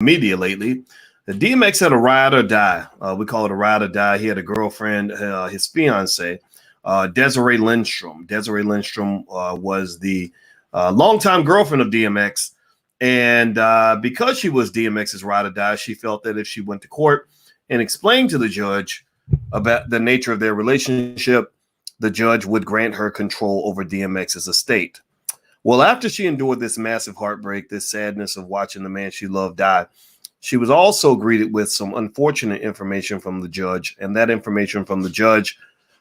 media lately. The DMX had a ride or die. We call it a ride or die. He had a girlfriend, his fiance, Desiree Lindstrom. Desiree Lindstrom was the longtime girlfriend of DMX. And because she was DMX's ride or die, she felt that if she went to court and explained to the judge about the nature of their relationship, the judge would grant her control over DMX's estate. Well, after she endured this massive heartbreak, this sadness of watching the man she loved die, she was also greeted with some unfortunate information from the judge. And that information from the judge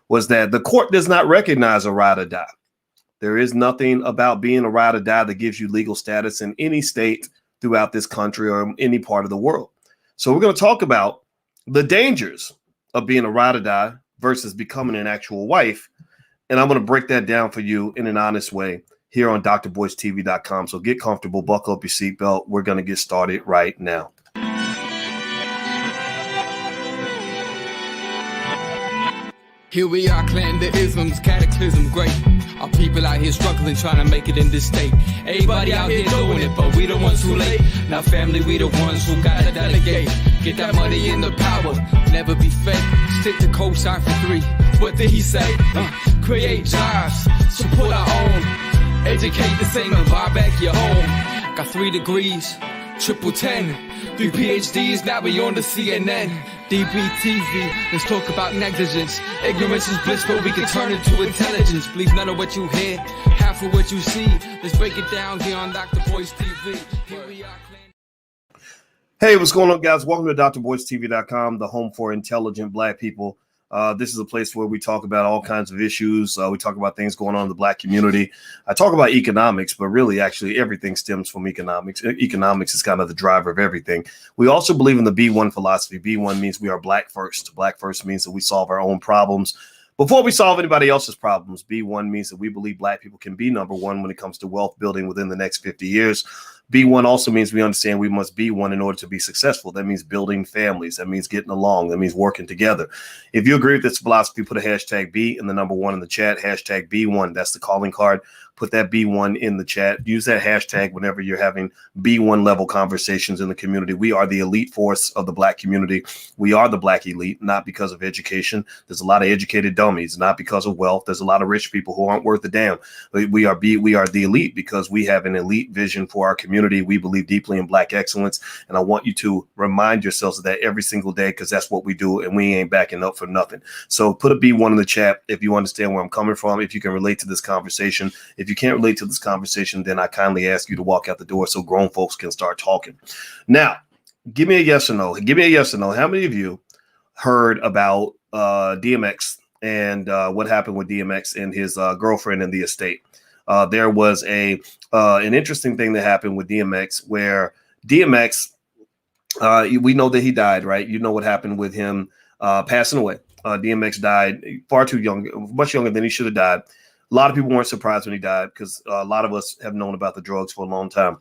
was that the court does not recognize a ride or die. There is nothing about being a ride or die that gives you legal status in any state throughout this country or any part of the world. So we're going to talk about the dangers of being a ride or die versus becoming an actual wife. And I'm going to break that down for you in an honest way here on drboystv.com. So get comfortable, buckle up your seatbelt. We're going to get started right now. Here we are, clan the isms, cataclysm, great. Our people out here struggling, trying to make it in this state. Everybody out here doing it, but we the ones too late. Now family, we the ones who gotta delegate. Get that money in the power, never be fake. Stick to co-sign for 3. What did he say? Create jobs, support our own. Educate the same and buy back your home. Got 3 degrees, triple 10. 3 PhDs, now we on the CNN. DBTV, let's talk about negligence. Ignorance is bliss, but we can turn it to intelligence. Believe none of what you hear, half of what you see. Let's break it down here on Dr. Boys TV. Here we are. Hey, what's going on, guys? Welcome to drboystv.com, the home for intelligent Black people. This is a place where we talk about all kinds of issues. We talk about things going on in the Black community. I talk about economics, but really, actually, everything stems from economics. Economics is kind of the driver of everything. We also believe in the B1 philosophy. B1 means we are Black first. Black first means that we solve our own problems before we solve anybody else's problems. B1 means that we believe Black people can be number one when it comes to wealth building within the next 50 years. B1 also means we understand we must be one in order to be successful. That means building families. That means getting along. That means working together. If you agree with this philosophy, put a hashtag B and the number 1 in the chat. Hashtag B1. That's the calling card. Put that B1 in the chat. Use that hashtag whenever you're having B1 level conversations in the community. We are the elite force of the Black community. We are the Black elite, not because of education. There's a lot of educated dummies, not because of wealth. There's a lot of rich people who aren't worth a damn. We are the elite because we have an elite vision for our community. We believe deeply in Black excellence. And I want you to remind yourselves of that every single day, because that's what we do. And we ain't backing up for nothing. So put a B1 in the chat if you understand where I'm coming from, if you can relate to this conversation. If you can't relate to this conversation, then I kindly ask you to walk out the door so grown folks can start talking. Now, give me a yes or no. Give me a yes or no. How many of you heard about DMX and what happened with DMX and his girlfriend in the estate? There was an interesting thing that happened with DMX where DMX, we know that he died, right? You know what happened with him passing away. DMX died far too young, much younger than he should have died. A lot of people weren't surprised when he died because a lot of us have known about the drugs for a long time.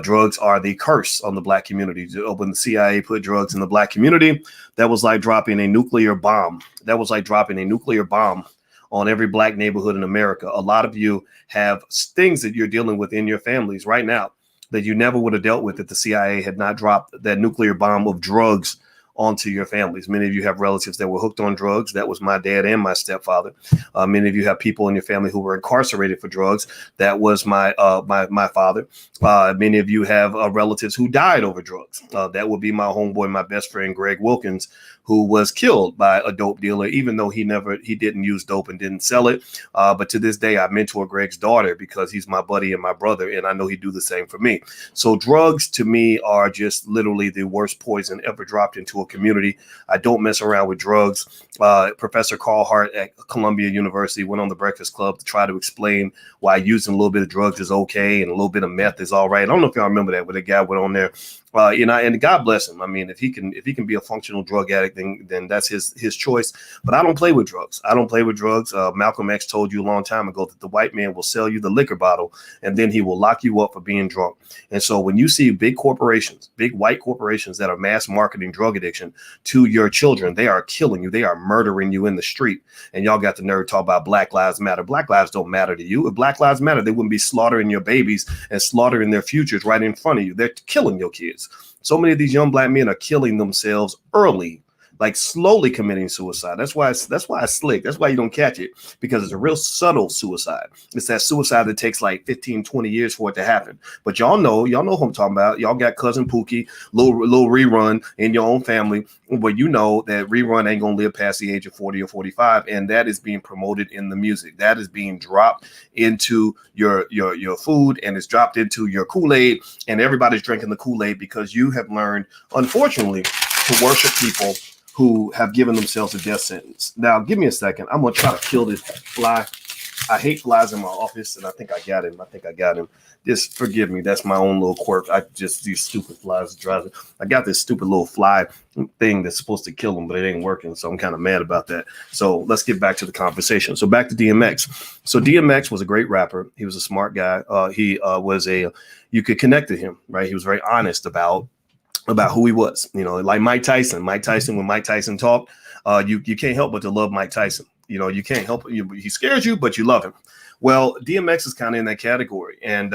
Drugs are the curse on the Black community. When the CIA put drugs in the Black community, that was like dropping a nuclear bomb. That was like dropping a nuclear bomb on every Black neighborhood in America. A lot of you have things that you're dealing with in your families right now that you never would have dealt with if the CIA had not dropped that nuclear bomb of drugs onto your families. Many of you have relatives that were hooked on drugs. That was my dad and my stepfather. Many of you have people in your family who were incarcerated for drugs. That was my father. Many of you have relatives who died over drugs. That would be my homeboy, my best friend, Greg Wilkins, who was killed by a dope dealer, even though he didn't use dope and didn't sell it. But to this day, I mentor Greg's daughter because he's my buddy and my brother, and I know he'd do the same for me. So drugs to me are just literally the worst poison ever dropped into a community. I don't mess around with drugs. Professor Carl Hart at Columbia University went on the Breakfast Club to try to explain why using a little bit of drugs is okay and a little bit of meth is all right. I don't know if y'all remember that, but the guy went on there. And God bless him. I mean, if he can be a functional drug addict, then that's his choice. But I don't play with drugs. I don't play with drugs. Malcolm X told you a long time ago that the white man will sell you the liquor bottle and then he will lock you up for being drunk. And so when you see big corporations, big white corporations that are mass marketing drug addiction to your children, they are killing you. They are murdering you in the street. And y'all got the nerve to talk about Black Lives Matter. Black lives don't matter to you. If Black Lives Matter, they wouldn't be slaughtering your babies and slaughtering their futures right in front of you. They're killing your kids. kids. So many of these young black men are killing themselves early, like slowly committing suicide. That's why it's slick. That's why you don't catch it, because it's a real subtle suicide. It's that suicide that takes like 15, 20 years for it to happen. But y'all know who I'm talking about. Y'all got cousin Pookie, little Rerun in your own family, but you know that Rerun ain't gonna live past the age of 40 or 45, and that is being promoted in the music. That is being dropped into your food, and it's dropped into your Kool-Aid, and everybody's drinking the Kool-Aid because you have learned, unfortunately, to worship people who have given themselves a death sentence. Now, give me a second. I'm going to try to kill this fly. I hate flies in my office, and I think I got him. Just forgive me. That's my own little quirk. These stupid flies drive me. I got this stupid little fly thing that's supposed to kill them, but it ain't working, so I'm kind of mad about that. So let's get back to the conversation. So back to DMX. So DMX was a great rapper. He was a smart guy. You could connect to him, right? He was very honest about who he was, like Mike Tyson. When Mike Tyson talked, you can't help but to love Mike Tyson. You can't help it. He scares you, but you love him. Well, DMX is kind of in that category. And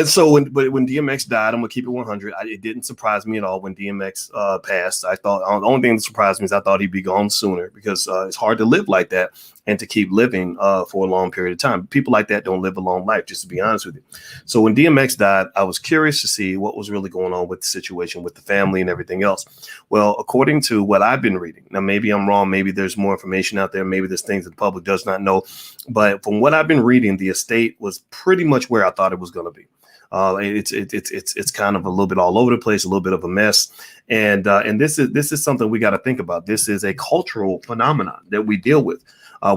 so when DMX died, I'm gonna keep it 100. It didn't surprise me at all when DMX passed. I thought the only thing that surprised me is I thought he'd be gone sooner, because it's hard to live like that and to keep living for a long period of time. People like that don't live a long life, just to be honest with you. So when DMX died, I was curious to see what was really going on with the situation with the family and everything else. Well, according to what I've been reading, now maybe I'm wrong, maybe there's more information out there, maybe there's things that the public does not know, but from what I've been reading, the estate was pretty much where I thought it was going to be. It's kind of a little bit all over the place, a little bit of a mess, and this is something we got to think about. This is a cultural phenomenon that we deal with.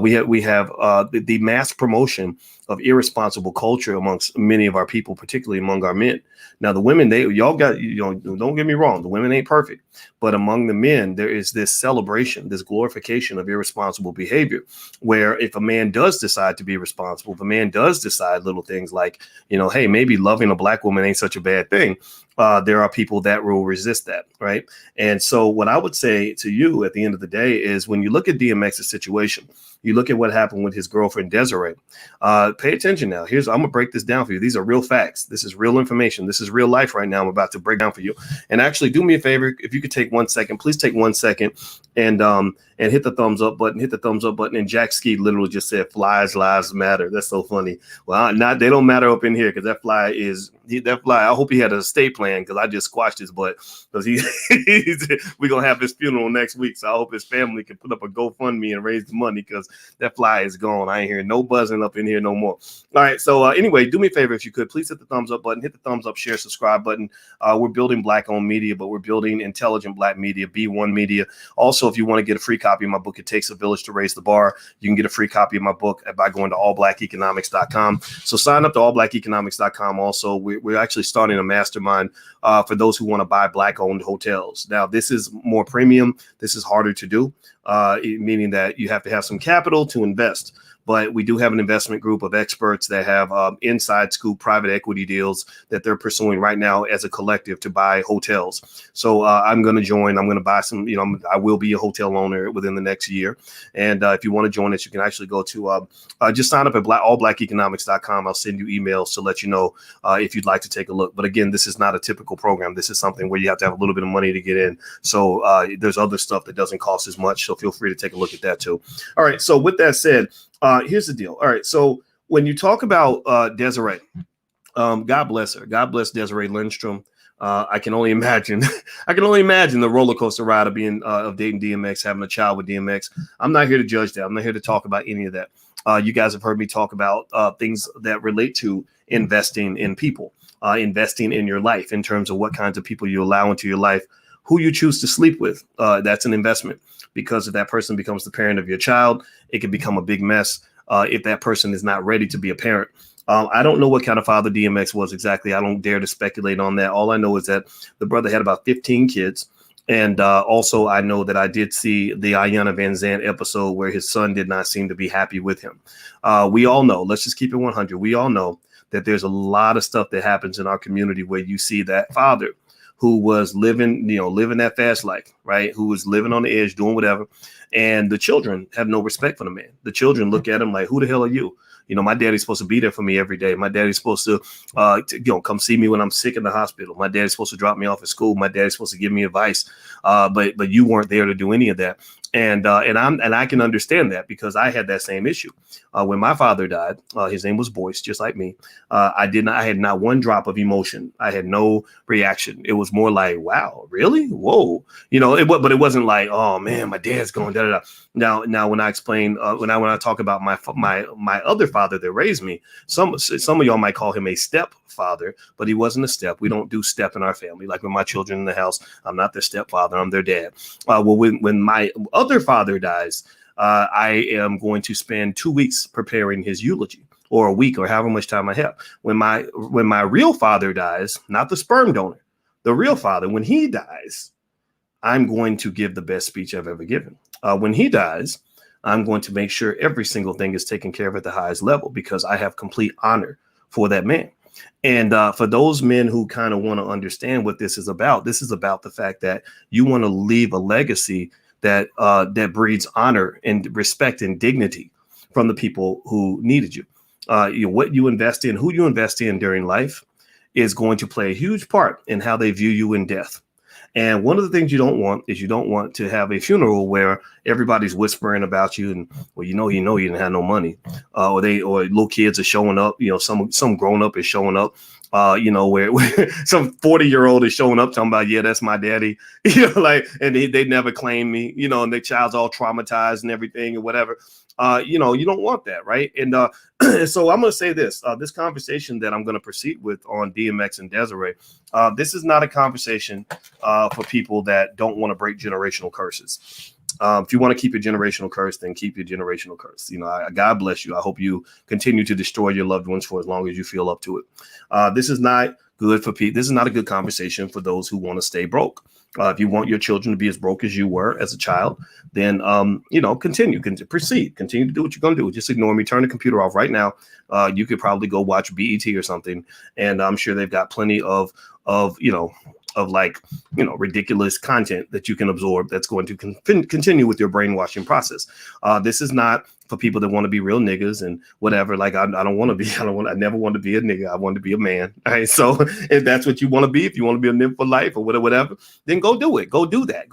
We have the mass promotion of irresponsible culture amongst many of our people, particularly among our men. Now, the women, y'all got, don't get me wrong, the women ain't perfect, but among the men, there is this celebration, this glorification of irresponsible behavior, where if a man does decide to be responsible, if a man does decide little things like, hey, maybe loving a black woman ain't such a bad thing, there are people that will resist that, right? And so what I would say to you at the end of the day is, when you look at DMX's situation, you look at what happened with his girlfriend, Desiree, pay attention now. I'm going to break this down for you. These are real facts. This is real information. This is real life right now I'm about to break down for you. And actually, do me a favor. If you could take 1 second, please take 1 second and hit the thumbs up button. And Jack Ski literally just said, "Flies lives matter." That's so funny. Well, they don't matter up in here, because that fly, I hope he had an estate plan, because I just squashed his butt, because we're going to have his funeral next week. So I hope his family can put up a GoFundMe and raise the money, because that fly is gone. I ain't hearing no buzzing up in here no more. All right. So anyway, do me a favor, if you could, please hit the thumbs up button, hit the thumbs up, share, subscribe button. We're building black owned media, but we're building intelligent black media, B1 media. Also, if you want to get a free copy of my book, It Takes a Village to Raise the Bar, you can get a free copy of my book by going to allblackeconomics.com. So sign up to allblackeconomics.com. Also, we're actually starting a mastermind for those who want to buy black owned hotels. Now, this is more premium. This is harder to do, meaning that you have to have some capital to invest. But we do have an investment group of experts that have inside scoop private equity deals that they're pursuing right now as a collective to buy hotels. So I'm going to join. I'm going to buy some, I will be a hotel owner within the next year. And if you want to join us, you can actually go to just sign up at allblackeconomics.com. I'll send you emails to let you know if you'd like to take a look. But again, this is not a typical program. This is something where you have to have a little bit of money to get in. So there's other stuff that doesn't cost as much. So feel free to take a look at that too. All right. So with that said, here's the deal. All right. So when you talk about Desiree, God bless her. God bless Desiree Lindstrom. I can only imagine. The roller coaster ride of of dating DMX, having a child with DMX. I'm not here to judge that. I'm not here to talk about any of that. You guys have heard me talk about things that relate to investing in people, investing in your life in terms of what kinds of people you allow into your life, who you choose to sleep with. That's an investment, because if that person becomes the parent of your child, it can become a big mess if that person is not ready to be a parent. I don't know what kind of father DMX was exactly. I don't dare to speculate on that. All I know is that the brother had about 15 kids. And also, I know that I did see the Ayanna Van Zandt episode where his son did not seem to be happy with him. We all know, let's just keep it 100. We all know that there's a lot of stuff that happens in our community where you see that father who was living that fast life, right? Who was living on the edge, doing whatever. And the children have no respect for the man. The children look at him like, who the hell are you? My daddy's supposed to be there for me every day. My daddy's supposed to, come see me when I'm sick in the hospital. My daddy's supposed to drop me off at school. My daddy's supposed to give me advice. But you weren't there to do any of that. And I can understand that because I had that same issue. When my father died, his name was Boyce, just like me. I had not one drop of emotion. I had no reaction. It was more like, wow, really? Whoa. But it wasn't like, oh man, my dad's going da da da. Now when I explain, when I talk about my other father that raised me, some of y'all might call him a stepfather, but he wasn't a step. We don't do step in our family. Like with my children in the house, I'm not their stepfather. I'm their dad. Well, when my other father dies, I am going to spend 2 weeks preparing his eulogy, or a week, or however much time I have. When my real father dies, not the sperm donor, the real father, when he dies, I'm going to give the best speech I've ever given. When he dies, I'm going to make sure every single thing is taken care of at the highest level, because I have complete honor for that man. And for those men who kind of want to understand what this is about the fact that you want to leave a legacy that breeds honor and respect and dignity from the people who needed you. What you invest in, who you invest in during life, is going to play a huge part in how they view you in death. And one of the things you don't want to have a funeral where everybody's whispering about you and, well, you didn't have no money, or little kids are showing up. Some grown up is showing up. Where some 40-year-old is showing up talking about, yeah, that's my daddy, and they never claim me, and their child's all traumatized and everything and whatever. You don't want that, right? And so I'm going to say this conversation that I'm going to proceed with on DMX and Desiree, this is not a conversation for people that don't want to break generational curses. If you want to keep your generational curse, then keep your generational curse. God bless you. I hope you continue to destroy your loved ones for as long as you feel up to it. This is not good for people. This is not a good conversation for those who want to stay broke. If you want your children to be as broke as you were as a child, then, continue to do what you're going to do. Just ignore me. Turn the computer off right now. You could probably go watch BET or something. And I'm sure they've got plenty of ridiculous content that you can absorb that's going to continue with your brainwashing process. This is not for people that want to be real niggas and whatever. Like, I never want to be a nigga. I want to be a man. All right. So if that's what you want to be, if you want to be a nymph for life or whatever, then go do it. Go do that.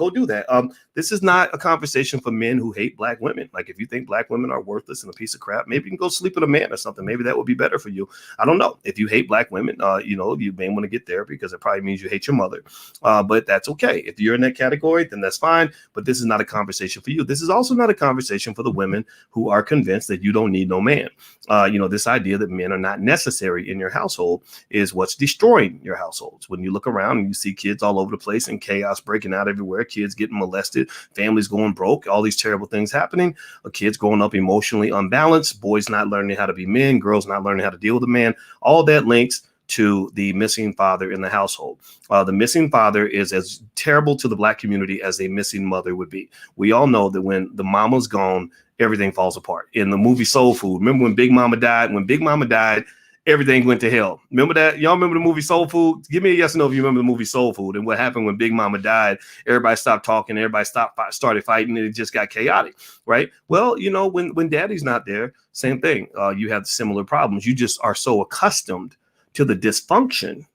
This is not a conversation for men who hate black women. Like, if you think black women are worthless and a piece of crap, maybe you can go sleep with a man or something. Maybe that would be better for you. I don't know. If you hate black women, you may want to get therapy, because it probably means you hate your mother. But that's okay. If you're in that category, then that's fine. But this is not a conversation for you. This is also not a conversation for the women who are convinced that you don't need no man. This idea that men are not necessary in your household is what's destroying your households. When you look around and you see kids all over the place and chaos breaking out everywhere, kids getting molested, families going broke, all these terrible things happening, kids growing up emotionally unbalanced, boys not learning how to be men, girls not learning how to deal with a man, all that links to the missing father in the household. The missing father is as terrible to the black community as a missing mother would be. We all know that when the mama's gone, everything falls apart. In the movie Soul Food, remember when Big Mama died? When Big Mama died, everything went to hell. Remember that? Y'all remember the movie Soul Food? Give me a yes or no if you remember the movie Soul Food. And what happened when Big Mama died? Everybody stopped talking. Everybody started fighting, and it just got chaotic, right? Well, when Daddy's not there, same thing. You have similar problems. You just are so accustomed to the dysfunction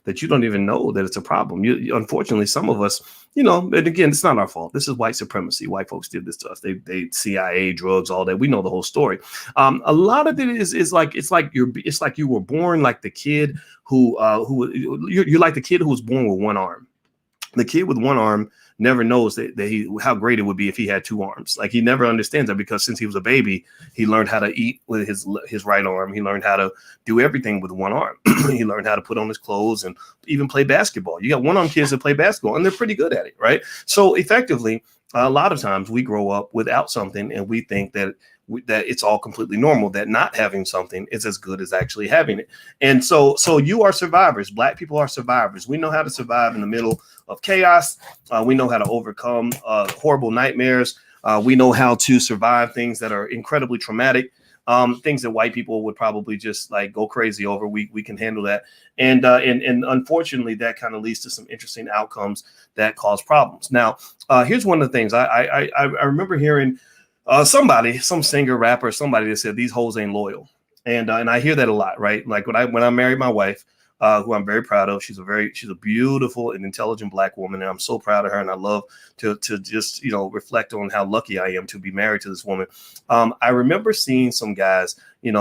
that you don't even know that it's a problem. Unfortunately, some of us, and again, it's not our fault. This is white supremacy. White folks did this to us. They CIA, drugs, all that. We know the whole story. A lot of it is like you were born like the kid you're like the kid who was born with one arm. The kid with one arm never knows how great it would be if he had two arms. Like, he never understands that, because since he was a baby, he learned how to eat with his right arm. He learned how to do everything with one arm. He learned how to put on his clothes and even play basketball. You got one arm kids that play basketball, and they're pretty good at it, right? So effectively, a lot of times we grow up without something, and we think that it's all completely normal, that not having something is as good as actually having it. And so you are survivors. Black people are survivors. We know how to survive in the middle of chaos. We know how to overcome horrible nightmares. We know how to survive things that are incredibly traumatic, things that white people would probably just like go crazy over. We can handle that. And unfortunately, that kind of leads to some interesting outcomes that cause problems. Now, here's one of the things I remember hearing some singer, rapper, somebody that said these hoes ain't loyal, and I hear that a lot, right? Like when I married my wife, who I'm very proud of. She's a beautiful and intelligent Black woman, and I'm so proud of her. And I love to just reflect on how lucky I am to be married to this woman. I remember seeing some guys, kind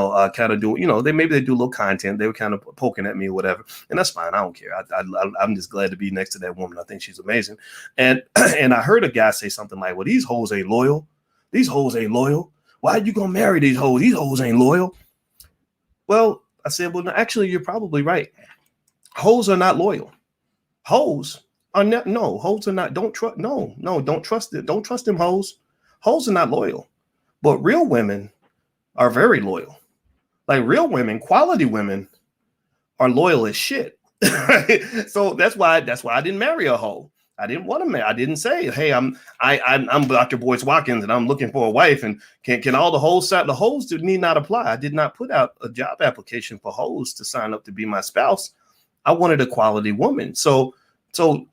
of do, they do a little content. They were kind of poking at me or whatever, and that's fine. I don't care. I'm just glad to be next to that woman. I think she's amazing. And and I heard a guy say something like, "Well, these hoes ain't loyal. These hoes ain't loyal. Why are you gonna marry these hoes? These hoes ain't loyal." Well, I said, well, no, actually, you're probably right. Hoes are not loyal. Hoes are not. No, hoes are not. Don't trust. No, don't trust it. Don't trust them hoes. Hoes are not loyal. But real women are very loyal. Like real women, quality women are loyal as shit. So that's why I didn't marry a hoe. I didn't want to marry. I didn't say, "Hey, I'm Dr. Boyce Watkins and I'm looking for a wife." And can all the hoes sign? The hoes need not apply. I did not put out a job application for hoes to sign up to be my spouse. I wanted a quality woman. So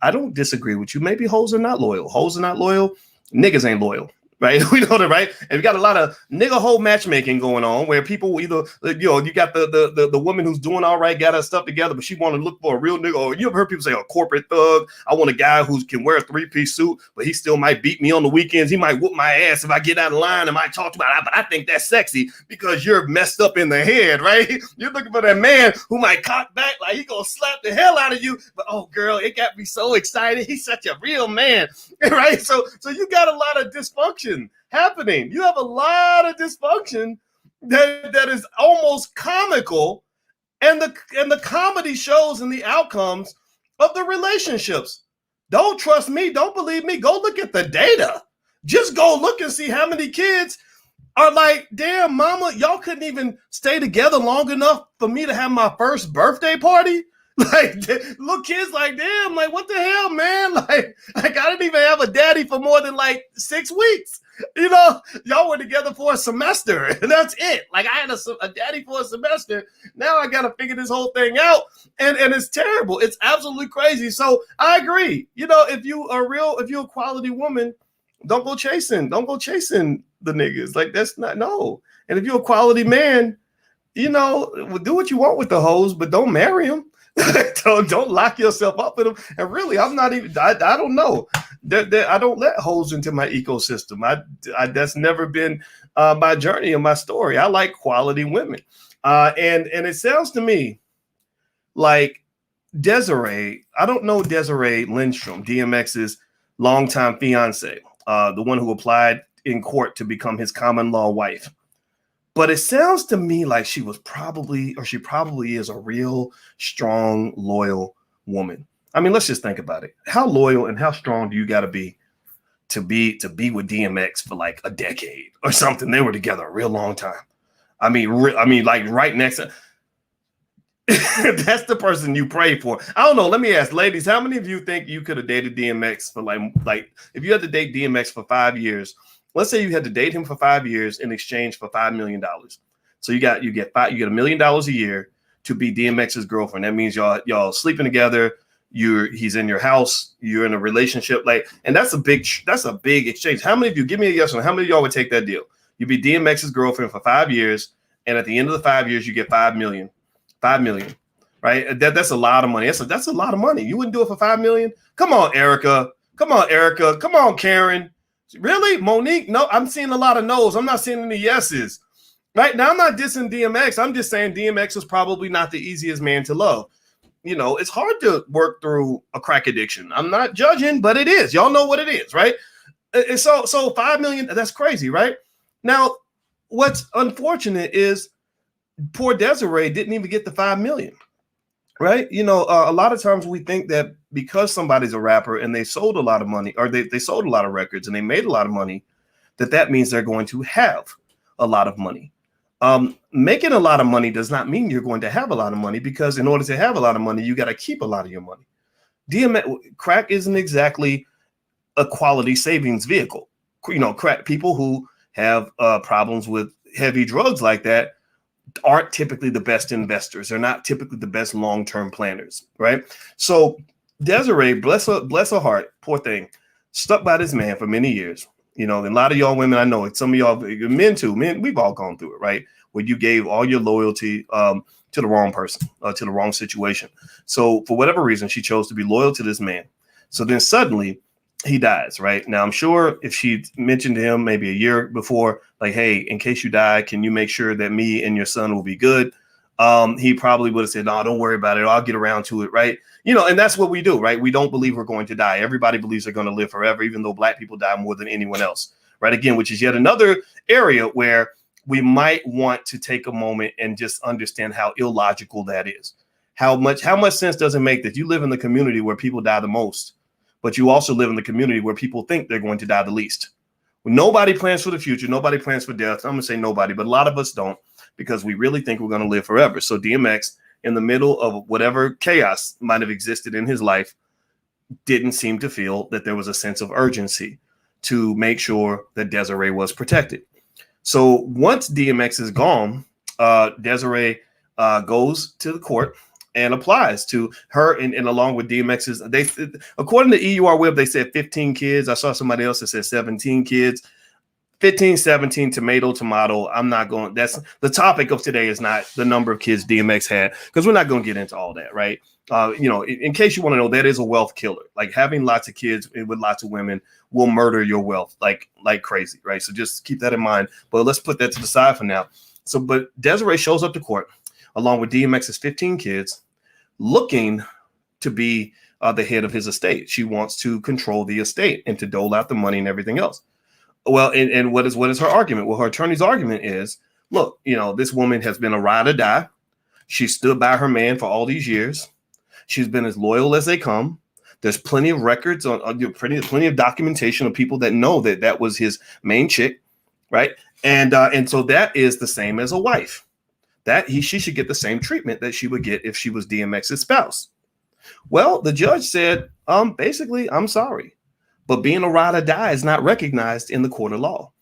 I don't disagree with you. Maybe hoes are not loyal. Hoes are not loyal. Niggas ain't loyal. Right, we know that, right? And we got a lot of nigga hole matchmaking going on, where people either, you got the woman who's doing all right, got her stuff together, but she want to look for a real nigga. Or you ever heard people say a corporate thug? I want a guy who can wear a 3-piece suit, but he still might beat me on the weekends. He might whoop my ass if I get out of line. And might talk about it, but I think that's sexy because you're messed up in the head, right? You're looking for that man who might cock back like he gonna slap the hell out of you. But oh, girl, it got me so excited. He's such a real man, right? So you got a lot of dysfunction happening. You have a lot of dysfunction that is almost comical, and the comedy shows and the outcomes of the relationships. Don't trust me. Don't believe me. Go look at the data. Just go look and see how many kids are like, damn, mama, y'all couldn't even stay together long enough for me to have my first birthday party. Like little kids like, damn, like what the hell, man? Like I didn't even have a daddy for more than like 6 weeks. Y'all were together for a semester and that's it. Like I had a daddy for a semester. Now I got to figure this whole thing out. And it's terrible. It's absolutely crazy. So I agree. If you're a quality woman, don't go chasing the niggas. Like that's not, no. And if you're a quality man, do what you want with the hoes, but don't marry them. Don't lock yourself up with them. And really, I'm not even. I don't know. I don't let hoes into my ecosystem. I that's never been my journey and my story. I like quality women, and it sounds to me like Desiree. I don't know Desiree Lindstrom, DMX's longtime fiance, the one who applied in court to become his common law wife. But it sounds to me like she probably is a real strong, loyal woman. I mean, let's just think about it. How loyal and how strong do you got to be with DMX for like a decade or something? They were together a real long time. I mean, like right next to. That's the person you pray for. I don't know. Let me ask, ladies, how many of you think you could have dated DMX for like if you had to date DMX for 5 years? Let's say you had to date him for 5 years in exchange for $5 million. So you get $1 million a year to be DMX's girlfriend. That means y'all sleeping together. He's in your house. You're in a relationship. And that's a big exchange. How many of you, give me a yes or no, how many of y'all would take that deal? You'd be DMX's girlfriend for 5 years, and at the end of the 5 years, you get $5 million. $5 million, right? That's a lot of money. That's a lot of money. You wouldn't do it for $5 million? Come on, Erica. Come on, Karen. Really? Monique? No, I'm seeing a lot of no's. I'm not seeing any yeses. Right now, I'm not dissing DMX. I'm just saying DMX was probably not the easiest man to love. It's hard to work through a crack addiction. I'm not judging, but it is. Y'all know what it is, right? And so $5 million, that's crazy, right? Now, what's unfortunate is poor Desiree didn't even get the $5 million. Right. A lot of times we think that because somebody's a rapper and they sold a lot of money, or they sold a lot of records and they made a lot of money, that means they're going to have a lot of money. Making a lot of money does not mean you're going to have a lot of money, because in order to have a lot of money, you got to keep a lot of your money. Crack isn't exactly a quality savings vehicle. Crack people who have problems with heavy drugs like that aren't typically the best investors. They're not typically the best long-term planners, right? So Desiree, bless her heart, poor thing, stuck by this man for many years. You know, and a lot of y'all women, I know it. Some of y'all men too. Men, we've all gone through it, right? Where you gave all your loyalty to the wrong person, to the wrong situation. So for whatever reason, she chose to be loyal to this man. So then suddenly he dies, right? Now, I'm sure if she mentioned to him maybe a year before, like, hey, in case you die, can you make sure that me and your son will be good? He probably would have said, no, don't worry about it. I'll get around to it, right? You know, and that's what we do, right? We don't believe we're going to die. Everybody believes they're going to live forever, even though Black people die more than anyone else, right? Again, which is yet another area where we might want to take a moment and just understand how illogical that is. How much sense does it make that you live in the community where people die the most, but you also live in the community where people think they're going to die the least? Nobody plans for the future. Nobody plans for death. I'm going to say nobody, but a lot of us don't, because we really think we're going to live forever. So DMX, in the middle of whatever chaos might have existed in his life, didn't seem to feel that there was a sense of urgency to make sure that Desiree was protected. So once DMX is gone, Desiree goes to the court and applies to her, and along with DMX's, according to EUR Web, they said 15 kids. I saw somebody else that said 17 kids. 15, 17, tomato. I'm not going. That's the topic of today, is not the number of kids DMX had, because we're not going to get into all that, right? You know, in case you want to know, that is a wealth killer. Like, having lots of kids with lots of women will murder your wealth like crazy, right? So just keep that in mind. But let's put that to the side for now. So, but Desiree shows up to court along with DMX's 15 kids, looking to be the head of his estate. She wants to control the estate and to dole out the money and everything else. Well, and what is her argument? Well, her attorney's argument is, look, you know, this woman has been a ride or die. She stood by her man for all these years. She's been as loyal as they come. There's plenty of records on plenty of documentation of people that know that that was his main chick, right? And so that is the same as a wife. That she should get the same treatment that she would get if she was DMX's spouse. Well, the judge said, basically, I'm sorry, but being a ride or die is not recognized in the court of law.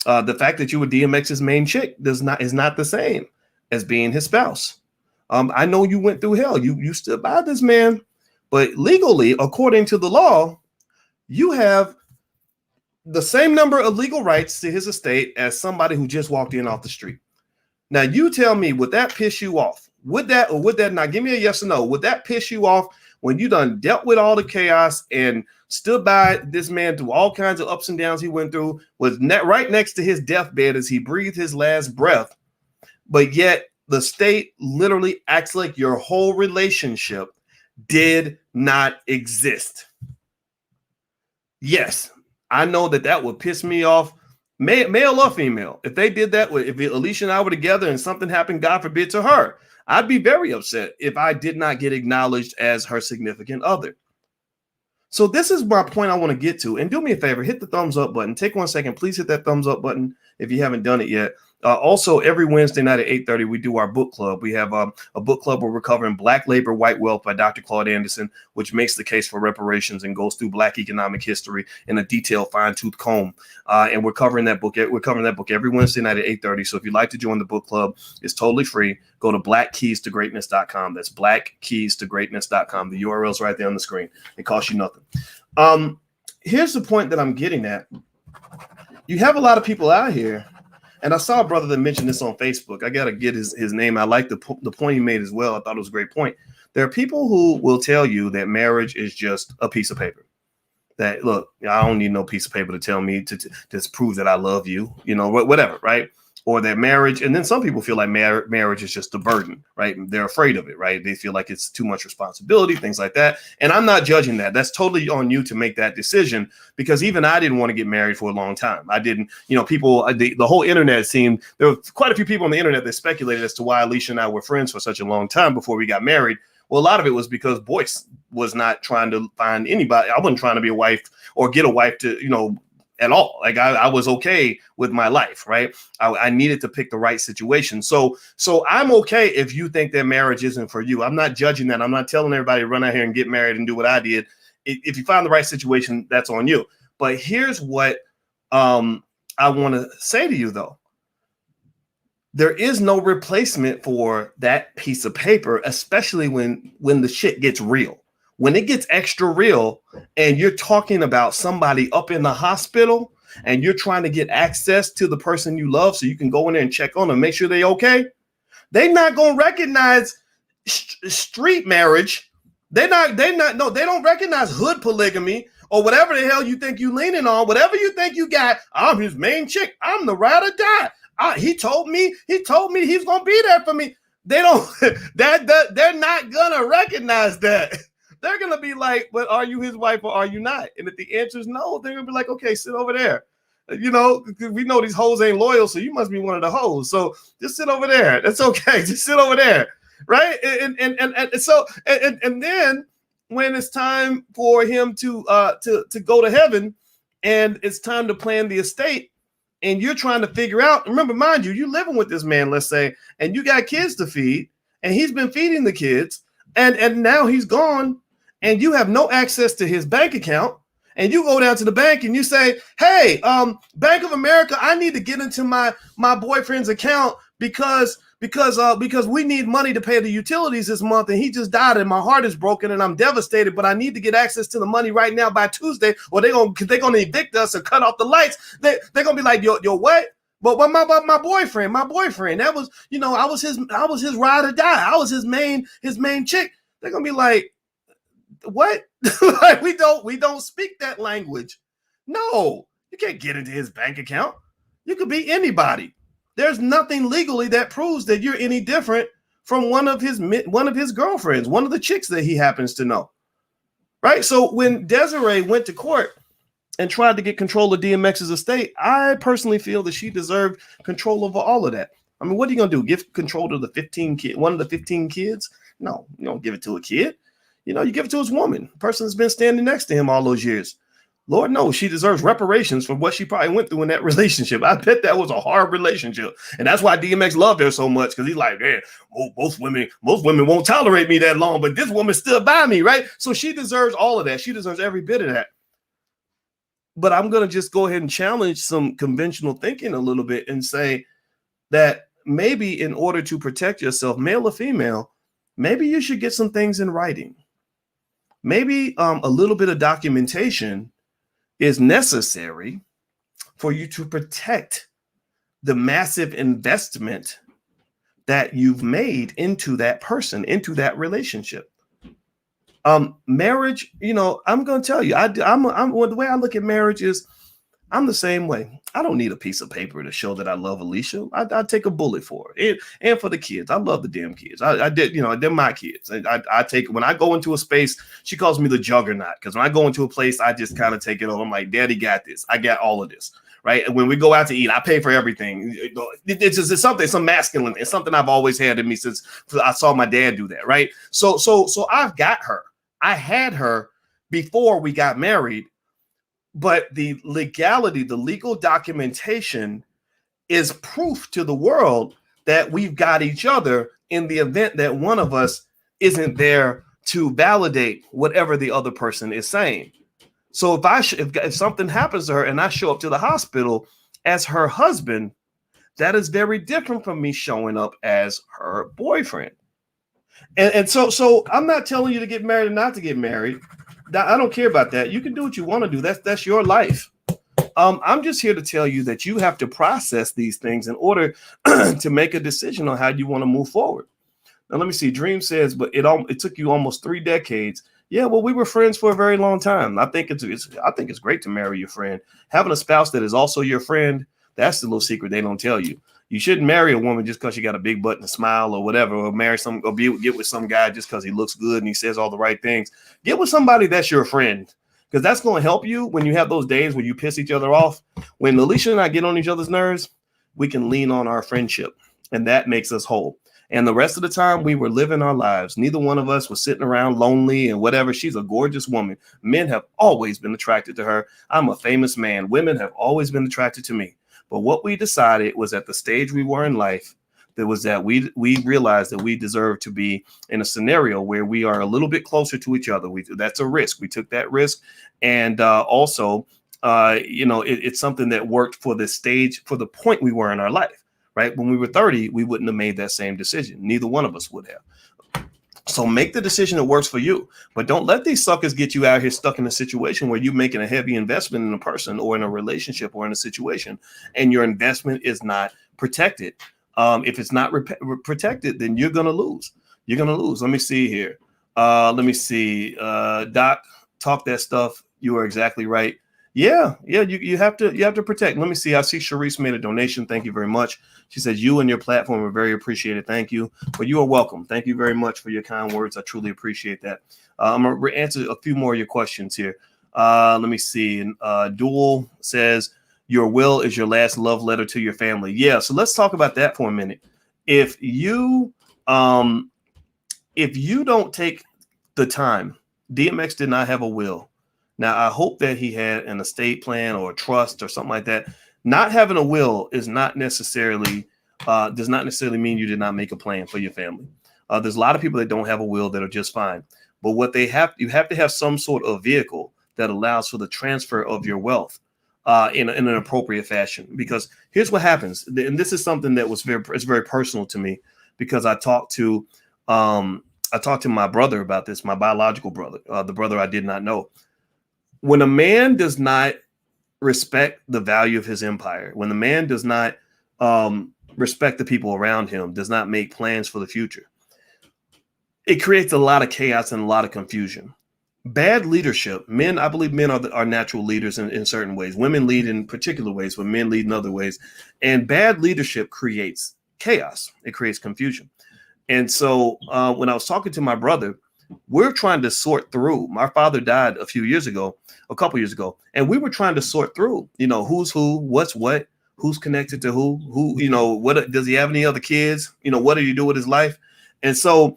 The fact that you were DMX's main chick is not the same as being his spouse. I know you went through hell. You stood by this man, but legally, according to the law, you have the same number of legal rights to his estate as somebody who just walked in off the street. Now, you tell me, would that piss you off? Would that or would that not? Give me a yes or no. Would that piss you off when you done dealt with all the chaos and stood by this man through all kinds of ups and downs he went through, was right next to his deathbed as he breathed his last breath, but yet the state literally acts like your whole relationship did not exist? Yes, I know that would piss me off, male or female. If they did that, if Alicia and I were together and something happened, God forbid, to her, I'd be very upset if I did not get acknowledged as her significant other. So this is my point I want to get to. And do me a favor, hit the thumbs up button. Take 1 second. Please hit that thumbs up button if you haven't done it yet. Also, every Wednesday night at 8:30, we do our book club. We have a book club where we're covering Black Labor, White Wealth by Dr. Claude Anderson, which makes the case for reparations and goes through Black economic history in a detailed, fine-tooth comb. And we're covering that book. We're covering that book every Wednesday night at 8:30. So if you'd like to join the book club, it's totally free. Go to blackkeystogreatness.com. That's blackkeystogreatness.com. The URL is right there on the screen. It costs you nothing. Here's the point that I'm getting at. You have a lot of people out here, and I saw a brother that mentioned this on Facebook. I got to get his name. I like the point he made as well. I thought it was a great point. There are people who will tell you that marriage is just a piece of paper. That, look, I don't need no piece of paper to tell me to prove that I love you, you know, whatever, right? Or that marriage, and then some people feel like marriage is just a burden, right? They're afraid of it, right? They feel like it's too much responsibility, things like that. And I'm not judging that. That's totally on you to make that decision, because even I didn't want to get married for a long time. I didn't, you know, people, the whole internet seemed, there were quite a few people on the internet that speculated as to why Alicia and I were friends for such a long time before we got married. Well, a lot of it was because Boyce was not trying to find anybody. I wasn't trying to be a wife or get a wife to, you know, at all. Like I was okay with my life, right? I needed to pick the right situation. So I'm okay if you think that marriage isn't for you. I'm not judging that. I'm not telling everybody to run out here and get married and do what I did. If you find the right situation, that's on you. But here's what I want to say to you, though. There is no replacement for that piece of paper, especially when the shit gets real. When it gets extra real and you're talking about somebody up in the hospital and you're trying to get access to the person you love so you can go in there and check on them, make sure they're okay, they're not going to recognize street marriage. They don't recognize hood polygamy or whatever the hell you think you leaning on, whatever you think you got. I'm his main chick. I'm the ride or die. He told me he's going to be there for me. They don't, they're not going to recognize that. They're going to be like, but are you his wife or are you not? And if the answer is no, they're going to be like, okay, sit over there. You know, we know these hoes ain't loyal, so you must be one of the hoes. So just sit over there. That's okay. Just sit over there. Right. And then when it's time for him to go to heaven and it's time to plan the estate, and you're trying to figure out, remember, mind you, you're living with this man, let's say, and you got kids to feed, and he's been feeding the kids, and now he's gone, and you have no access to his bank account, and you go down to the bank and you say, hey, Bank of America, I need to get into my boyfriend's account because we need money to pay the utilities this month, and he just died, and my heart is broken, and I'm devastated. But I need to get access to the money right now by Tuesday, or they're gonna evict us or cut off the lights. They're gonna be like, yo, what? But my boyfriend, that was, you know, I was his ride or die. I was his main chick. They're gonna be like, what? Like, we don't speak that language. No, you can't get into his bank account. You could be anybody. There's nothing legally that proves that you're any different from one of his girlfriends, one of the chicks that he happens to know. Right? So when Desiree went to court and tried to get control of DMX's estate, I personally feel that she deserved control over all of that. I mean, what are you going to do? Give control to one of the 15 kids? No, you don't give it to a kid. You know, you give it to his woman, the person that's been standing next to him all those years. Lord knows she deserves reparations for what she probably went through in that relationship. I bet that was a hard relationship. And that's why DMX loved her so much, because he's like, man, most women won't tolerate me that long, but this woman stood by me, right? So she deserves all of that. She deserves every bit of that. But I'm going to just go ahead and challenge some conventional thinking a little bit and say that maybe in order to protect yourself, male or female, maybe you should get some things in writing. Maybe a little bit of documentation is necessary for you to protect the massive investment that you've made into that person, into that relationship. Marriage, you know, I'm going to tell you, the way I look at marriage is I'm the same way. I don't need a piece of paper to show that I love Alicia. I take a bullet for it. And for the kids. I love the damn kids. I did, you know, they're my kids. I take, when I go into a space, she calls me the juggernaut, because when I go into a place, I just kind of take it on. I'm like, Daddy got this. I got all of this. Right. And when we go out to eat, I pay for everything. It's something, some masculine. It's something I've always had in me since I saw my dad do that. Right. So I've got her. I had her before we got married. But the legality, the legal documentation is proof to the world that we've got each other in the event that one of us isn't there to validate whatever the other person is saying. So if something happens to her and I show up to the hospital as her husband, that is very different from me showing up as her boyfriend. And so I'm not telling you to get married or not to get married. I don't care about that. You can do what you want to do. That's your life. I'm just here to tell you that you have to process these things in order to make a decision on how you want to move forward. Now, let me see. Dream says, but it took you almost 3 decades. Yeah, well, we were friends for a very long time. I think it's great to marry your friend. Having a spouse that is also your friend, that's the little secret they don't tell you. You shouldn't marry a woman just because she got a big butt and a smile or whatever, or get with some guy just because he looks good and he says all the right things. Get with somebody that's your friend, because that's going to help you when you have those days where you piss each other off. When Alicia and I get on each other's nerves, we can lean on our friendship, and that makes us whole. And the rest of the time, we were living our lives. Neither one of us was sitting around lonely and whatever. She's a gorgeous woman. Men have always been attracted to her. I'm a famous man. Women have always been attracted to me. But what we decided was at the stage we were in life, that we realized that we deserve to be in a scenario where we are a little bit closer to each other. That's a risk. We took that risk. And also, it's something that worked for the stage, for the point we were in our life. Right. When we were 30, we wouldn't have made that same decision. Neither one of us would have. So make the decision that works for you, but don't let these suckers get you out here stuck in a situation where you're making a heavy investment in a person or in a relationship or in a situation, and your investment is not protected. If it's not protected, then you're going to lose. You're going to lose. Let me see here. Let me see. Doc, talk that stuff. You are exactly right. Yeah. You have to protect. Let me see. I see Sharice made a donation. Thank you very much. She says you and your platform are very appreciated. Thank you. But you are welcome. Thank you very much for your kind words. I truly appreciate that. I'm gonna answer a few more of your questions here. Let me see. Dual says your will is your last love letter to your family. Yeah. So let's talk about that for a minute. If you don't take the time, DMX did not have a will. Now, I hope that he had an estate plan or a trust or something like that. Not having a will is not necessarily does not necessarily mean you did not make a plan for your family. There's a lot of people that don't have a will that are just fine. But what you have to have some sort of vehicle that allows for the transfer of your wealth in an appropriate fashion. Because here's what happens, and this is something that was very personal to me, because I talked to my brother about this, my biological brother, the brother I did not know. When a man does not respect the value of his empire, when the man does not respect the people around him, does not make plans for the future, it creates a lot of chaos and a lot of confusion. Bad leadership, I believe men are natural leaders in certain ways. Women lead in particular ways, but men lead in other ways. And bad leadership creates chaos. It creates confusion. And so when I was talking to my brother, we're trying to sort through. My father died a couple years ago, and we were trying to sort through, who's who, what's what, who's connected to who, what does he have any other kids? What do you do with his life? And so,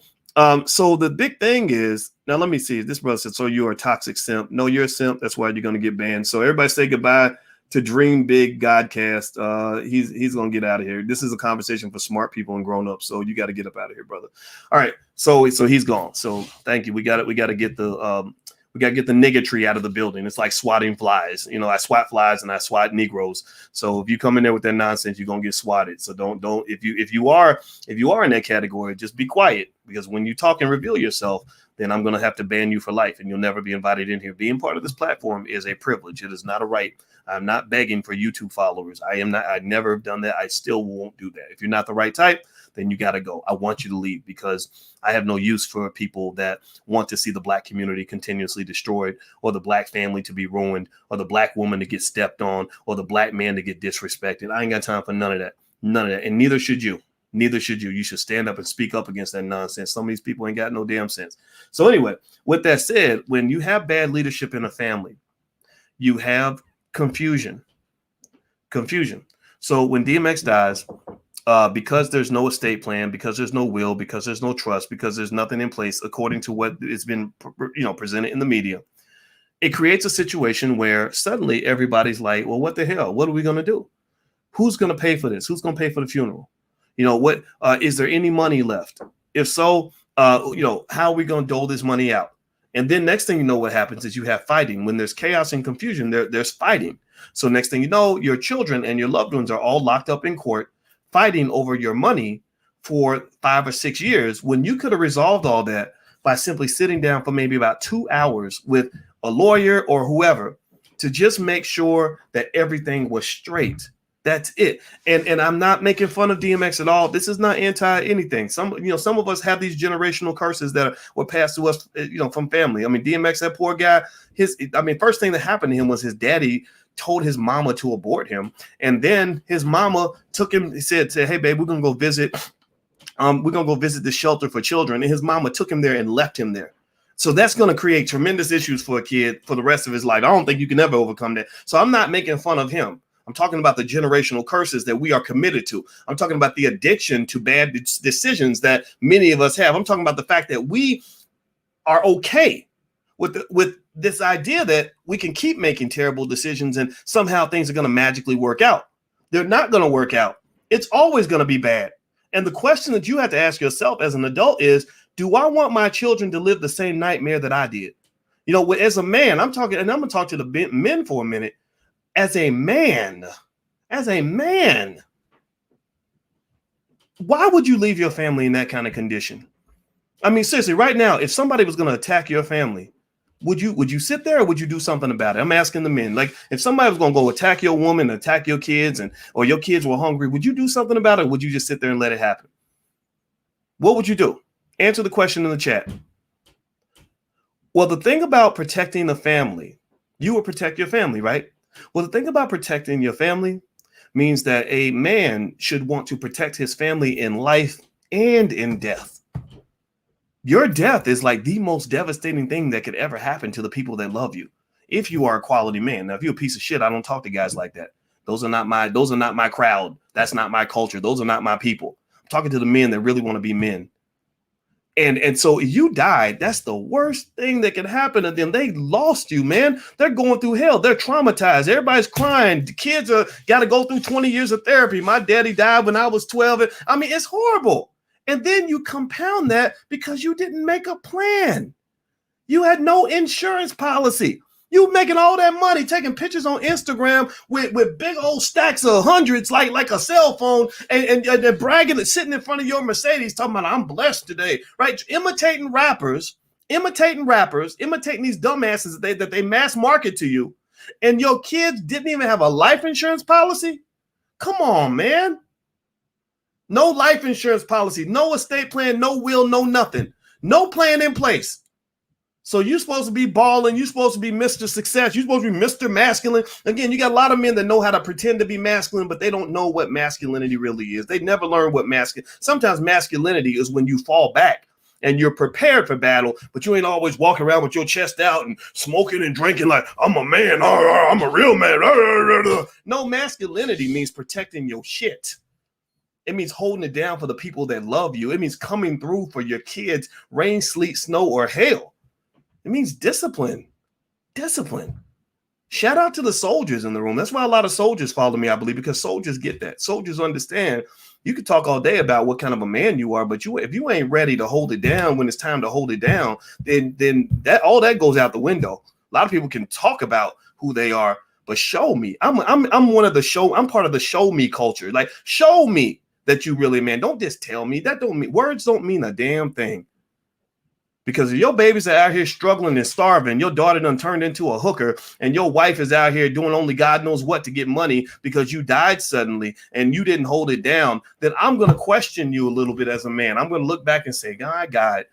so the big thing is, now let me see. This brother said, so you're a toxic simp. No, you're a simp. That's why you're going to get banned. So everybody say goodbye to Dream Big Godcast. He's going to get out of here. This is a conversation for smart people and grown ups. So you got to get up out of here, brother. All right. So he's gone. So thank you. We got to get the niggatry out of the building. It's like swatting flies. I swat flies and I swat Negroes. So if you come in there with that nonsense, you're going to get swatted. So don't, if you are in that category, just be quiet, because when you talk and reveal yourself, then I'm going to have to ban you for life and you'll never be invited in here. Being part of this platform is a privilege. It is not a right. I'm not begging for YouTube followers. I never have done that. I still won't do that. If you're not the right type, then you got to go. I want you to leave, because I have no use for people that want to see the black community continuously destroyed, or the black family to be ruined, or the black woman to get stepped on, or the black man to get disrespected. I ain't got time for none of that. None of that. And neither should you. Neither should you. You should stand up and speak up against that nonsense. Some of these people ain't got no damn sense. So anyway, with that said, when you have bad leadership in a family, you have confusion. So when DMX dies, because there's no estate plan, because there's no will, because there's no trust, because there's nothing in place according to what has been presented in the media, it creates a situation where suddenly everybody's like, well, what the hell? What are we going to do? Who's going to pay for this? Who's going to pay for the funeral? What is there any money left? If so, how are we going to dole this money out? And then next thing you know, what happens is you have fighting. When there's chaos and confusion, there's fighting. So next thing you know, your children and your loved ones are all locked up in court, fighting over your money for 5 or 6 years, when you could have resolved all that by simply sitting down for maybe about 2 hours with a lawyer or whoever to just make sure that everything was straight. That's it. And I'm not making fun of DMX at all. This is not anti anything. Some of us have these generational curses that were passed to us, from family. I mean, DMX, that poor guy, first thing that happened to him was his daddy told his mama to abort him. And then his mama took him, said, hey, babe, we're going to go visit. We're going to go visit the shelter for children. And his mama took him there and left him there. So that's going to create tremendous issues for a kid for the rest of his life. I don't think you can ever overcome that. So I'm not making fun of him. I'm talking about the generational curses that we are committed to. I'm talking about the addiction to bad decisions that many of us have. I'm talking about the fact that we are okay with this idea that we can keep making terrible decisions and somehow things are going to magically work out. They're not going to work out. It's always going to be bad. And the question that you have to ask yourself as an adult is, do I want my children to live the same nightmare that I did? As a man, I'm talking, and I'm going to talk to the men for a minute. As a man, why would you leave your family in that kind of condition? I mean, seriously, right now, if somebody was going to attack your family, would you sit there or would you do something about it? I'm asking the men. Like, if somebody was going to go attack your woman, attack your kids, or your kids were hungry, would you do something about it? Or would you just sit there and let it happen? What would you do? Answer the question in the chat. Well, the thing about protecting the family, you will protect your family, right? Well, the thing about protecting your family means that a man should want to protect his family in life and in death. Your death is like the most devastating thing that could ever happen to the people that love you. If you are a quality man. Now, if you're a piece of shit, I don't talk to guys like that. Those are not my crowd. That's not my culture. Those are not my people. I'm talking to the men that really want to be men. And so if you died, that's the worst thing that can happen to them. They lost you, man. They're going through hell. They're traumatized. Everybody's crying. The kids got to go through 20 years of therapy. My daddy died when I was 12. I mean, it's horrible. And then you compound that because you didn't make a plan. You had no insurance policy. You making all that money, taking pictures on Instagram with big old stacks of hundreds, like a cell phone, and bragging, sitting in front of your Mercedes, talking about I'm blessed today, right? Imitating rappers, imitating these dumbasses that they mass market to you, and your kids didn't even have a life insurance policy. Come on, man. No life insurance policy, no estate plan, no will, no nothing, no plan in place. So you're supposed to be balling. You're supposed to be Mr. Success. You're supposed to be Mr. Masculine. Again, you got a lot of men that know how to pretend to be masculine, but they don't know what masculinity really is. They never learn what masculine. Sometimes masculinity is when you fall back and you're prepared for battle, but you ain't always walking around with your chest out and smoking and drinking like, I'm a man. I'm a real man. No, masculinity means protecting your shit. It means holding it down for the people that love you. It means coming through for your kids, rain, sleet, snow, or hail. It means discipline. Discipline. Shout out to the soldiers in the room. That's why a lot of soldiers follow me, I believe, because soldiers get that. Soldiers understand. You could talk all day about what kind of a man you are, but if you ain't ready to hold it down when it's time to hold it down, then that all that goes out the window. A lot of people can talk about who they are, but show me. I'm one of the show. I'm part of the show me culture. Like, show me that you really man. Don't just tell me. That don't mean words don't mean a damn thing. Because if your babies are out here struggling and starving, your daughter done turned into a hooker, and your wife is out here doing only God knows what to get money because you died suddenly and you didn't hold it down, then I'm going to question you a little bit as a man. I'm going to look back and say, God,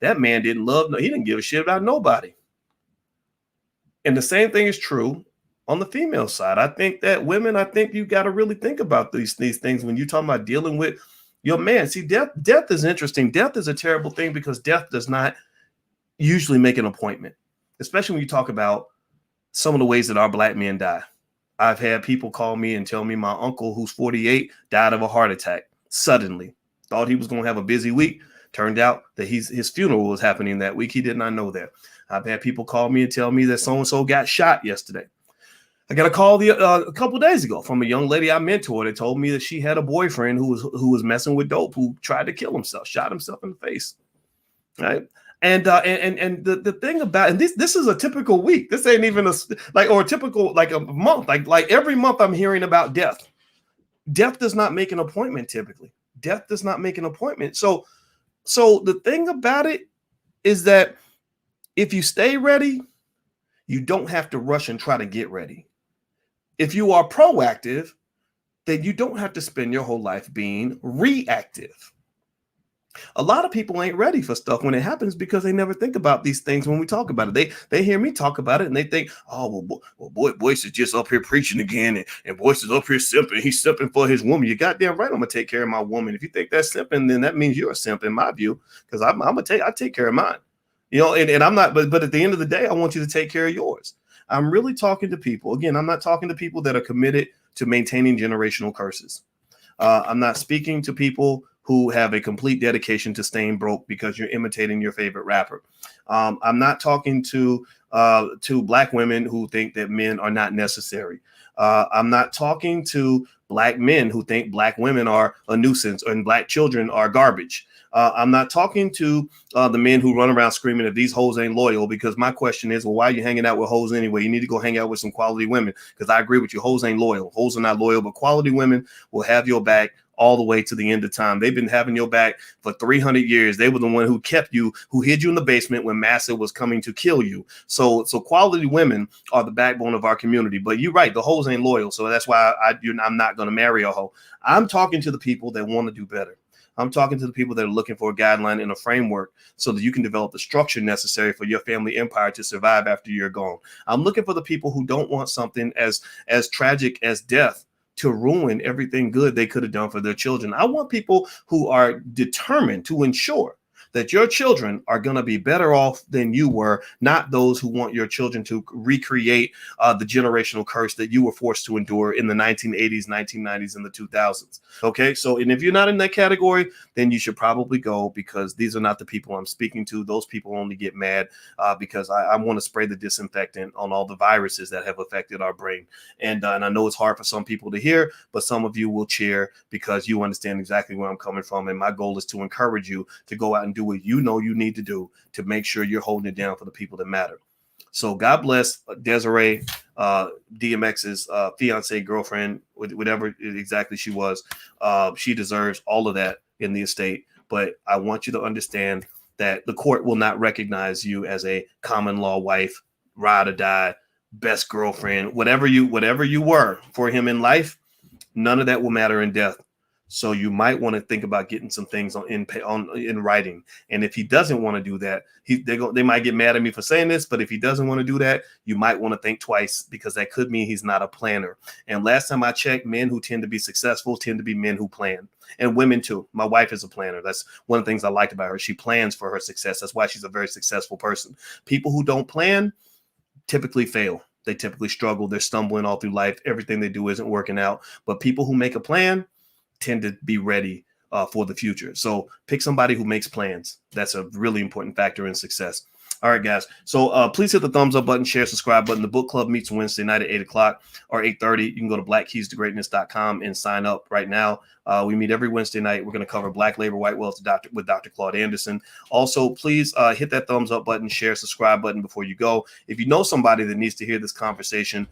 that man didn't love, he didn't give a shit about nobody. And the same thing is true on the female side. I think that women, you got to really think about these things when you're talking about dealing with your man. See, death is interesting. Death is a terrible thing because death does not usually make an appointment, especially when you talk about some of the ways that our black men die. I've had people call me and tell me my uncle, who's 48, died of a heart attack suddenly. Thought he was going to have a busy week. Turned out that his funeral was happening that week. He did not know that. I've had people call me and tell me that so-and-so got shot yesterday. I got a call a couple of days ago from a young lady I mentored that told me that she had a boyfriend who was messing with dope, who tried to kill himself, shot himself in the face. Right. And the thing about, and this is a typical week. This ain't even a typical a month. Like every month I'm hearing about death. Death does not make an appointment typically. Death does not make an appointment. So the thing about it is that if you stay ready, you don't have to rush and try to get ready. If you are proactive, then you don't have to spend your whole life being reactive. A lot of people ain't ready for stuff when it happens because they never think about these things when we talk about it. They hear me talk about it and they think, oh, well, Boyce is just up here preaching again, and Boyce is up here simping. He's simping for his woman. You're goddamn right. I'm gonna take care of my woman. If you think that's simping, then that means you're a simp in my view, because I take care of mine. You know, and I'm not, but at the end of the day, I want you to take care of yours. I'm really talking to people. Again, I'm not talking to people that are committed to maintaining generational curses. I'm not speaking to people who have a complete dedication to staying broke because you're imitating your favorite rapper. I'm not talking to black women who think that men are not necessary. I'm not talking to black men who think black women are a nuisance and black children are garbage. I'm not talking to the men who run around screaming that these hoes ain't loyal, because my question is, well, why are you hanging out with hoes anyway? You need to go hang out with some quality women, because I agree with you. Hoes ain't loyal. Hoes are not loyal, but quality women will have your back all the way to the end of time. They've been having your back for 300 years. They were the one who kept you, who hid you in the basement when Massa was coming to kill you. So quality women are the backbone of our community. But you're right, the hoes ain't loyal. So that's why I'm not going to marry a hoe. I'm talking to the people that want to do better. I'm talking to the people that are looking for a guideline and a framework so that you can develop the structure necessary for your family empire to survive after you're gone. I'm looking for the people who don't want something as tragic as death to ruin everything good they could have done for their children. I want people who are determined to ensure that your children are going to be better off than you were, not those who want your children to recreate the generational curse that you were forced to endure in the 1980s, 1990s, and the 2000s. Okay, so and if you're not in that category, then you should probably go, because these are not the people I'm speaking to. Those people only get mad because I want to spray the disinfectant on all the viruses that have affected our brain. And I know it's hard for some people to hear, but some of you will cheer because you understand exactly where I'm coming from. And my goal is to encourage you to go out and do what you know you need to do to make sure you're holding it down for the people that matter. So God bless Desiree, DMX's fiance, girlfriend, whatever exactly she was. She deserves all of that in the estate. But I want you to understand that the court will not recognize you as a common law wife, ride or die, best girlfriend, whatever you were for him in life. None of that will matter in death. So you might want to think about getting some things in writing. And if he doesn't want to do that, they might get mad at me for saying this, but if he doesn't want to do that, you might want to think twice, because that could mean he's not a planner. And last time I checked, men who tend to be successful tend to be men who plan, and women too. My wife is a planner. That's one of the things I liked about her. She plans for her success. That's why she's a very successful person. People who don't plan typically fail. They typically struggle. They're stumbling all through life. Everything they do isn't working out. But people who make a plan tend to be ready for the future. So pick somebody who makes plans. That's a really important factor in success. All right, guys. So please hit the thumbs up button, share, subscribe button. The book club meets Wednesday night at 8 o'clock or 8:30. You can go to blackkeystogreatness.com and sign up right now. We meet every Wednesday night. We're going to cover Black Labor, White Wealth with Dr. Claude Anderson. Also, please hit that thumbs up button, share, subscribe button before you go. If you know somebody that needs to hear this conversation,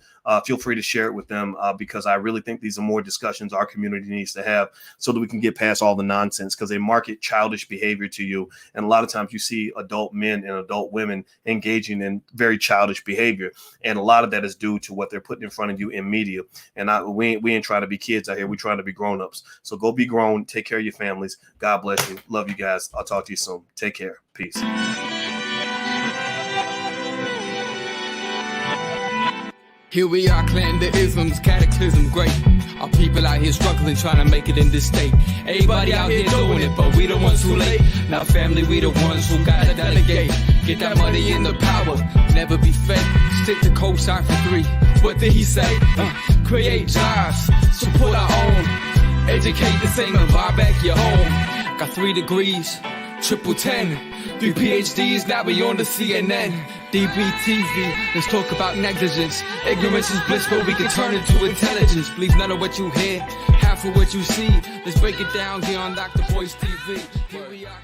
feel free to share it with them because I really think these are more discussions our community needs to have so that we can get past all the nonsense, because they market childish behavior to you. And a lot of times you see adult men and adult women engaging in very childish behavior. And a lot of that is due to what they're putting in front of you in media. And we ain't trying to be kids out here. We're trying to be grown-ups. So go be grown. Take care of your families. God bless you. Love you guys. I'll talk to you soon. Take care. Peace. Here we are, clan the isms, cataclysm great. Our people out here struggling, trying to make it in this state. Everybody out here doing it, but we the ones too late. Now family, we the ones who gotta delegate. Get that money in the power, never be fake. Stick to cosign for 3. What did he say? Create jobs, support our own. Educate the same and buy back your home. Got 3 degrees, triple 10. 3 PhDs, now we on the CNN. DBTV, let's talk about negligence. Ignorance is bliss, but we can turn it to intelligence. Believe none of what you hear, half of what you see. Let's break it down here on Dr. Voice TV. Here we are.